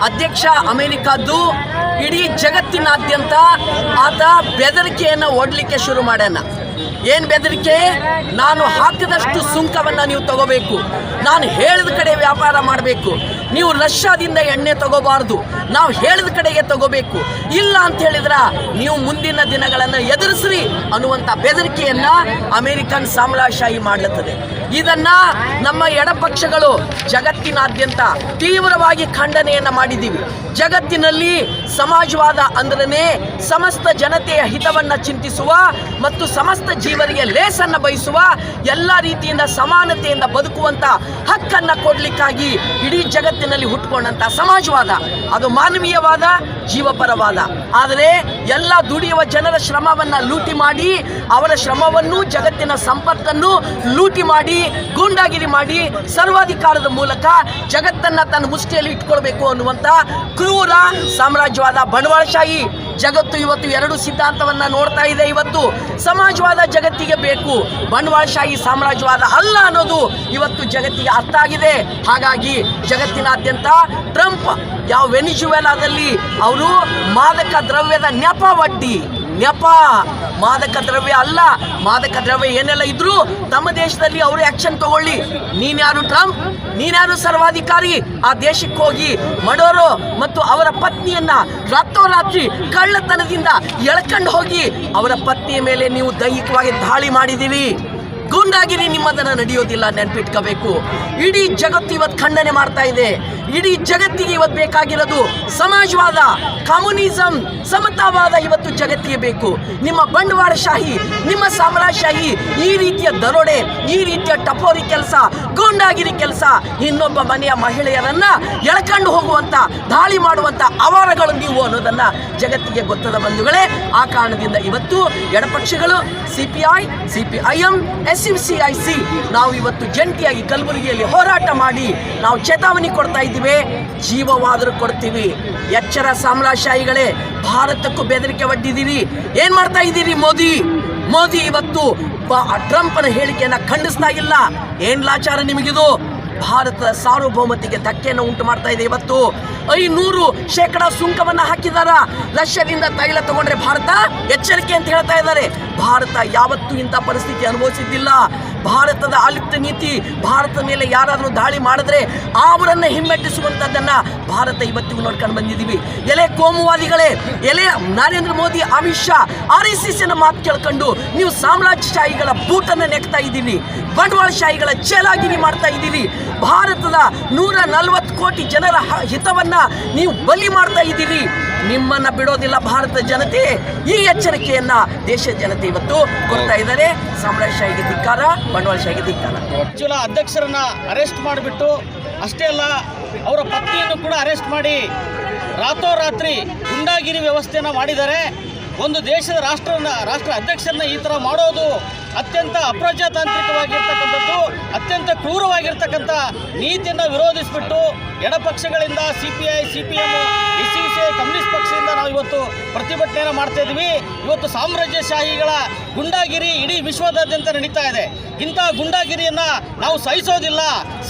ಅಧ್ಯಕ್ಷ ಅಮೆರಿಕದ್ದು ಇಡೀ ಜಗತ್ತಿನಾದ್ಯಂತ ಆತ ಬೆದರಿಕೆಯನ್ನು ಒಡ್ಲಿಕ್ಕೆ ಶುರು ಮಾಡ್ಯಾನ. ಏನು ಬೆದರಿಕೆ? ನಾನು ಹಾಕಿದಷ್ಟು ಸುಂಕವನ್ನು ನೀವು ತಗೋಬೇಕು, ನಾನು ಹೇಳಿದ ಕಡೆ ವ್ಯಾಪಾರ ಮಾಡಬೇಕು, ನೀವು ರಷ್ಯಾದಿಂದ ಎಣ್ಣೆ ತಗೋಬಾರ್ದು, ನಾವು ಹೇಳಿದ ಕಡೆಗೆ ತಗೋಬೇಕು, ಇಲ್ಲ ಅಂತ ಹೇಳಿದ್ರೆ ನೀವು ಮುಂದಿನ ದಿನಗಳನ್ನು ಎದುರಿಸ್ರಿ ಅನ್ನುವಂಥ ಬೆದರಿಕೆಯನ್ನು ಅಮೆರಿಕನ್ ಸಾಮ್ರಾಜ್ಯಶಾಹಿ ಮಾಡಲಾಗುತ್ತದೆ. ಇದನ್ನ ನಮ್ಮ ಎಡಪಕ್ಷಗಳು ಜಗತ್ತಿನಾದ್ಯಂತ ತೀವ್ರವಾಗಿ ಖಂಡನೆಯನ್ನು ಮಾಡಿದ್ದೀವಿ. ಜಗತ್ತಿನಲ್ಲಿ ಸಮಾಜವಾದ ಅಂದ್ರೆ ಸಮಸ್ತ ಜನತೆಯ ಹಿತವನ್ನು ಚಿಂತಿಸುವ ಮತ್ತು ಸಮಸ್ತ ಜೀವರಿಗೆ ಲೇಸನ್ನು ಬಯಸುವ, ಎಲ್ಲ ರೀತಿಯಿಂದ ಸಮಾನತೆಯಿಂದ ಬದುಕುವಂಥ ಹಕ್ಕನ್ನು ಕೊಡಲಿಕ್ಕಾಗಿ ಇಡೀ ಜಗತ್ತಿನಲ್ಲಿ ಹುಟ್ಟುಕೊಂಡಂಥ ಸಮಾಜವಾದ. ಅದು ಮಾನವೀಯವಾದ, ಜೀವಪರವಾದ. ಆದರೆ ಎಲ್ಲ ದುಡಿಯುವ ಜನರ ಶ್ರಮವನ್ನು ಲೂಟಿ ಮಾಡಿ, ಅವರ ಶ್ರಮವನ್ನು, ಜಗತ್ತಿನ ಸಂಪತ್ತನ್ನು ಲೂಟಿ ಮಾಡಿ, ಗೂಂಡಾಗಿರಿ ಮಾಡಿ, ಸರ್ವಾಧಿಕಾರದ ಮೂಲಕ ಜಗತ್ತನ್ನು ತನ್ನ ಮುಷ್ಟಿಯಲ್ಲಿ ಇಟ್ಕೊಳ್ಬೇಕು ಅನ್ನುವಂಥ ಕ್ರೂರ ಸಾಮ್ರಾಜ್ಯವಾದ ಬಂಡವಾಳಶಾಹಿ ಜಗತ್ತು ಇವತ್ತು ಎರಡು ಸಿದ್ಧಾಂತವನ್ನು ನೋಡ್ತಾ ಇದೆ. ಇವತ್ತು ಸಮಾಜವಾದ ಜಗತ್ತಿಗೆ ಬೇಕು, ಬಂಡವಾಳಶಾಹಿ ಸಾಮ್ರಾಜ್ಯವಾದ ಅಲ್ಲ ಅನ್ನೋದು ಇವತ್ತು ಜಗತ್ತಿಗೆ ಅರ್ಥ ಆಗಿದೆ. ಹಾಗಾಗಿ ಜಗತ್ತಿನಾದ್ಯಂತ ಟ್ರಂಪ್ ಯಾವ ವೆನಿಜುವೆಲಾದಲ್ಲಿ ಅವರು ಮಾದಕ ದ್ರವ್ಯದ ನೆಪ ಮಾದಕ ದ್ರವ್ಯ ಅಲ್ಲ, ಮಾದಕ ದ್ರವ್ಯ ಏನೆಲ್ಲ ಇದ್ರೂ ತಮ್ಮ ದೇಶದಲ್ಲಿ ಅವರು ಆಕ್ಷನ್ ತಗೊಳ್ಳಿ. ನೀನ್ಯಾರು ಟ್ರಂಪ್, ನೀನ್ಯಾರು ಸರ್ವಾಧಿಕಾರಿ? ಆ ದೇಶಕ್ಕೆ ಹೋಗಿ ಮಡೋರೋ ಮತ್ತು ಅವರ ಪತ್ನಿಯನ್ನ ರಾತ್ರೋರಾತ್ರಿ ಕಳ್ಳತನದಿಂದ ಎಳ್ಕೊಂಡು ಹೋಗಿ ಅವರ ಪತ್ನಿಯ ಮೇಲೆ ನೀವು ದೈಹಿಕವಾಗಿ ದಾಳಿ ಮಾಡಿದ್ದೀರಿ. ಗೂಂಡಾಗಿರಿ ನಿಮ್ಮದನ್ನು ನಡೆಯೋದಿಲ್ಲ, ನೆನಪಿಟ್ಕೋಬೇಕು. ಇಡೀ ಜಗತ್ತು ಇವತ್ತು ಖಂಡನೆ ಮಾಡ್ತಾ ಇದೆ. ಇಡೀ ಜಗತ್ತಿಗೆ ಇವತ್ತು ಬೇಕಾಗಿರೋದು ಸಮಾಜವಾದ, ಕಮ್ಯುನಿಸಂ, ಸಮತಾವಾದ ಇವತ್ತು ಜಗತ್ತಿಗೆ ಬೇಕು. ನಿಮ್ಮ ಬಂಡವಾಳಶಾಹಿ, ನಿಮ್ಮ ಸಾಮ್ರಾಜ್ಯಶಾಹಿ ಈ ರೀತಿಯ ದರೋಡೆ, ಈ ರೀತಿಯ ಟಪೋರಿ ಕೆಲಸ, ಗೂಂಡಾಗಿರಿ ಕೆಲಸ, ಇನ್ನೊಬ್ಬ ಮನೆಯ ಮಹಿಳೆಯರನ್ನ ಎಳ್ಕೊಂಡು ಹೋಗುವಂತ, ದಾಳಿ ಮಾಡುವಂತ ಅವಾರಗಳು ನೀವು ಅನ್ನೋದನ್ನ ಜಗತ್ತಿಗೆ ಗೊತ್ತದ ಬಂಧುಗಳೇ. ಆ ಕಾರಣದಿಂದ ಇವತ್ತು ಎಡಪಕ್ಷಗಳು CPIM SUCIC ನಾವು ಇವತ್ತು ಜಂಟಿಯಾಗಿ ಕಲಬುರಗಿಯಲ್ಲಿ ಹೋರಾಟ ಮಾಡಿ ನಾವು ಚೇತಾವಣಿ ಕೊಡ್ತಾ ಇದ್ದೀವಿ. ಜೀವವಾದರೂ ಕೊಡ್ತೀವಿ. ಎಚ್ಚರ ಸಾಮ್ರಾಜ್ಯಶಾಹಿಗಳೇ, ಭಾರತಕ್ಕೂ ಬೆದರಿಕೆ ಒಡ್ಡಿದ್ದೀರಿ. ಏನ್ ಮಾಡ್ತಾ ಇದ್ದೀರಿ? ಮೋದಿ ಇವತ್ತು ಟ್ರಂಪ್ನ ಹೇಳಿಕೆಯನ್ನು ಖಂಡಿಸ್ತಾ ಇಲ್ಲ. ಏನ್ ಲಾಚಾರ ನಿಮಗಿದು? ಭಾರತದ ಸಾರ್ವಭೌಮತೆಗೆ ಧಕ್ಕೆಯನ್ನು ಉಂಟು ಮಾಡ್ತಾ ಇದೆ. ಇವತ್ತು 500% ಸುಂಕವನ್ನು ಹಾಕಿದಾರ. ರಷ್ಯಾದಿಂದ ತೈಲ ತಗೊಂಡ್ರೆ ಭಾರತ ಎಚ್ಚರಿಕೆ ಅಂತ ಹೇಳ್ತಾ ಇದ್ದಾರೆ. ಭಾರತ ಯಾವತ್ತೂ ಇಂಥ ಪರಿಸ್ಥಿತಿ ಅನುಭವಿಸಿದ್ದಿಲ್ಲ. ಭಾರತದ ಆಲಿಪ್ತ ನೀತಿ, ಭಾರತದ ಮೇಲೆ ಯಾರಾದರೂ ದಾಳಿ ಮಾಡಿದ್ರೆ ಅವರನ್ನು ಹಿಮ್ಮೆಟ್ಟಿಸುವಂಥದ್ದನ್ನ ಭಾರತ ಇವತ್ತಿಗೂ ನೋಡ್ಕೊಂಡು ಬಂದಿದ್ದೀವಿ. ಎಲೆ ಕೋಮುವಾದಿಗಳೇ, ಎಲೆ ನರೇಂದ್ರ ಮೋದಿ, ಅಮಿತ್ ಶಾ, RSSನ ಮಾತು ಕೇಳ್ಕೊಂಡು ನೀವು ಸಾಮ್ರಾಜ್ಯಶಾಹಿಗಳ ಬೂಟನ್ನು ನೆಕ್ತಾ ಇದ್ದೀರಿ, ಬಂಡವಾಳಶಾಹಿಗಳ ಚೇಲಾಗಿರಿ ಮಾಡ್ತಾ ಇದ್ದೀರಿ. ಭಾರತದ 140 ಕೋಟಿ ಜನರ ಹಿತವನ್ನ ನೀವು ಬಲಿ ಮಾಡ್ತಾ ಇದ್ದೀರಿ. ನಿಮ್ಮನ್ನ ಬಿಡೋದಿಲ್ಲ ಭಾರತದ ಜನತೆ. ಈ ಎಚ್ಚರಿಕೆಯನ್ನ ದೇಶದ ಜನತೆ ಇವತ್ತು ಕೊಡ್ತಾ ಇದ್ದಾರೆ. ಸಾಮ್ರಾಜ್ಯಶಾಹಿಗೆ ಧಿಕ್ಕಾರ, ಬಂಡವಾಳಶಾಹಿಗೆ ಧಿಕ್ಕಾರ. ಅಧ್ಯಕ್ಷರನ್ನ ಅರೆಸ್ಟ್ ಮಾಡಿಬಿಟ್ಟು ಅಷ್ಟೇ ಅಲ್ಲ, ಅವರ ಪತ್ನಿಯನ್ನು ಕೂಡ ಅರೆಸ್ಟ್ ಮಾಡಿ ರಾತ್ರೋರಾತ್ರಿ ಗುಂಡಾಗಿರಿ ವ್ಯವಸ್ಥೆಯನ್ನು ಮಾಡಿದ್ದಾರೆ. ಒಂದು ದೇಶದ ರಾಷ್ಟ್ರ ಅಧ್ಯಕ್ಷರನ್ನ ಈ ಥರ ಮಾಡೋದು ಅತ್ಯಂತ ಅಪ್ರಜಾತಾಂತ್ರಿಕವಾಗಿರ್ತಕ್ಕಂಥದ್ದು, ಅತ್ಯಂತ ಕ್ರೂರವಾಗಿರ್ತಕ್ಕಂಥ ನೀತಿಯನ್ನು ವಿರೋಧಿಸಿಬಿಟ್ಟು ಎಡಪಕ್ಷಗಳಿಂದ CPIM SUCI ಕಮ್ಯುನಿಸ್ಟ್ ಪಕ್ಷದಿಂದ ನಾವು ಇವತ್ತು ಪ್ರತಿಭಟನೆಯನ್ನು ಮಾಡ್ತಾ ಇದ್ದೀವಿ. ಇವತ್ತು ಸಾಮ್ರಾಜ್ಯಶಾಹಿಗಳ ಗುಂಡಾಗಿರಿ ಇಡೀ ವಿಶ್ವದಾದ್ಯಂತ ನಡೀತಾ ಇದೆ. ಇಂಥ ಗುಂಡಾಗಿರಿಯನ್ನು ನಾವು ಸಹಿಸೋದಿಲ್ಲ.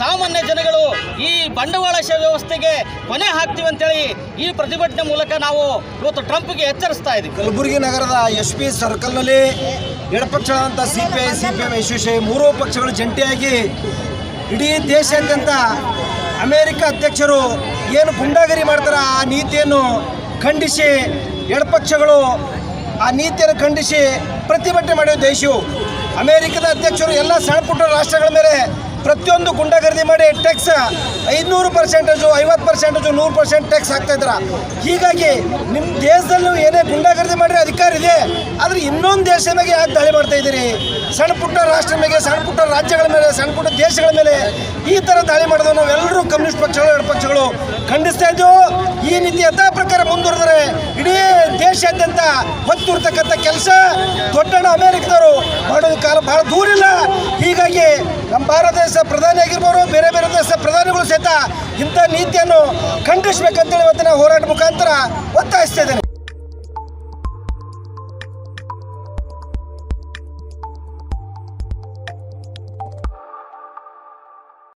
ಸಾಮಾನ್ಯ ಜನಗಳು ಈ ಬಂಡವಾಳಶಾಹಿ ವ್ಯವಸ್ಥೆಗೆ ಕೊನೆ ಹಾಕ್ತೀವಿ ಅಂತೇಳಿ ಈ ಪ್ರತಿಭಟನೆ ಮೂಲಕ ನಾವು ಇವತ್ತು ಟ್ರಂಪ್ಗೆ ಎಚ್ಚರಿಸ್ತಾ ಇದ್ದೀವಿ. ಕಲಬುರಗಿ ನಗರದ SP ಸರ್ಕಲ್ನಲ್ಲಿ ಎಡಪಕ್ಷಗಳಾದಂಥ CPIM SUCI ಮೂರೂ ಪಕ್ಷಗಳು ಜಂಟಿಯಾಗಿ ಇಡೀ ದೇಶಾದ್ಯಂತ ಅಮೇರಿಕ ಅಧ್ಯಕ್ಷರು ಏನು ಗುಂಡಾಗಿರಿ ಮಾಡ್ತಾರೆ ಆ ನೀತಿಯನ್ನು ಖಂಡಿಸಿ, ಎಡಪಕ್ಷಗಳು ಆ ನೀತಿಯನ್ನು ಖಂಡಿಸಿ ಪ್ರತಿಭಟನೆ ಮಾಡಿದ ದೇಶವು. ಅಮೇರಿಕದ ಅಧ್ಯಕ್ಷರು ಎಲ್ಲ ಸಣ್ಣ ಪುಟ್ಟ ರಾಷ್ಟ್ರಗಳ ಮೇಲೆ ಪ್ರತಿಯೊಂದು ಗುಂಡಾಗರ್ದಿ ಮಾಡಿ ಟ್ಯಾಕ್ಸ್ 500%, 50%, 100% ಟ್ಯಾಕ್ಸ್ ಹಾಕ್ತಾ ಇದ್ದಾರೆ. ಹೀಗಾಗಿ ನಿಮ್ಮ ದೇಶದಲ್ಲೂ ಏನೇ ಗುಂಡಾಗರ್ದಿ ಮಾಡಿದ್ರೆ ಅಧಿಕಾರ ಇದೆ, ಆದರೆ ಇನ್ನೊಂದು ದೇಶದ ಮೇಲೆ ಯಾಕೆ ದಾಳಿ ಮಾಡ್ತಾ ಇದ್ದೀರಿ? ಸಣ್ಣ ಪುಟ್ಟ ರಾಷ್ಟ್ರದ ಮೇಲೆ, ಸಣ್ಣ ಪುಟ್ಟ ರಾಜ್ಯಗಳ ಮೇಲೆ, ಸಣ್ಣ ಪುಟ್ಟ ದೇಶಗಳ ಮೇಲೆ ಈ ಥರ ದಾಳಿ ಮಾಡೋದು ನಾವೆಲ್ಲರೂ ಕಮ್ಯುನಿಸ್ಟ್ ಪಕ್ಷಗಳು, ಎಡಪಕ್ಷಗಳು ಖಂಡಿಸ್ತಾ ಇದ್ದೆವು. ಈ ನೀತಿ ಯಥಾ ಪ್ರಕಾರ ಮುಂದುವರೆದರೆ ಇಡೀ ದೇಶಾದ್ಯಂತ ಹೊತ್ತಿರ್ತಕ್ಕಂಥ ಕೆಲಸ ದೊಡ್ಡ ಅಮೇರಿಕದವರು ಮಾಡೋದು ಕಾಲ ಬಹಳ ದೂರಿಲ್ಲ. ಹೀಗಾಗಿ ನಮ್ಮ ಭಾರತ ದೇಶ ಪ್ರಧಾನಿ ಆಗಿರ್ಬೋದು, ಬೇರೆ ಬೇರೆ ದೇಶ ಪ್ರಧಾನಿಗಳು ಸಹಿತ ಇಂಥ ನೀತಿಯನ್ನು ಖಂಡಿಸಬೇಕಂತೇಳಿ ಇವತ್ತಿನ ಹೋರಾಟ ಮುಖಾಂತರ ಒತ್ತಾಯಿಸ್ತಾ ಇದ್ದೇನೆ.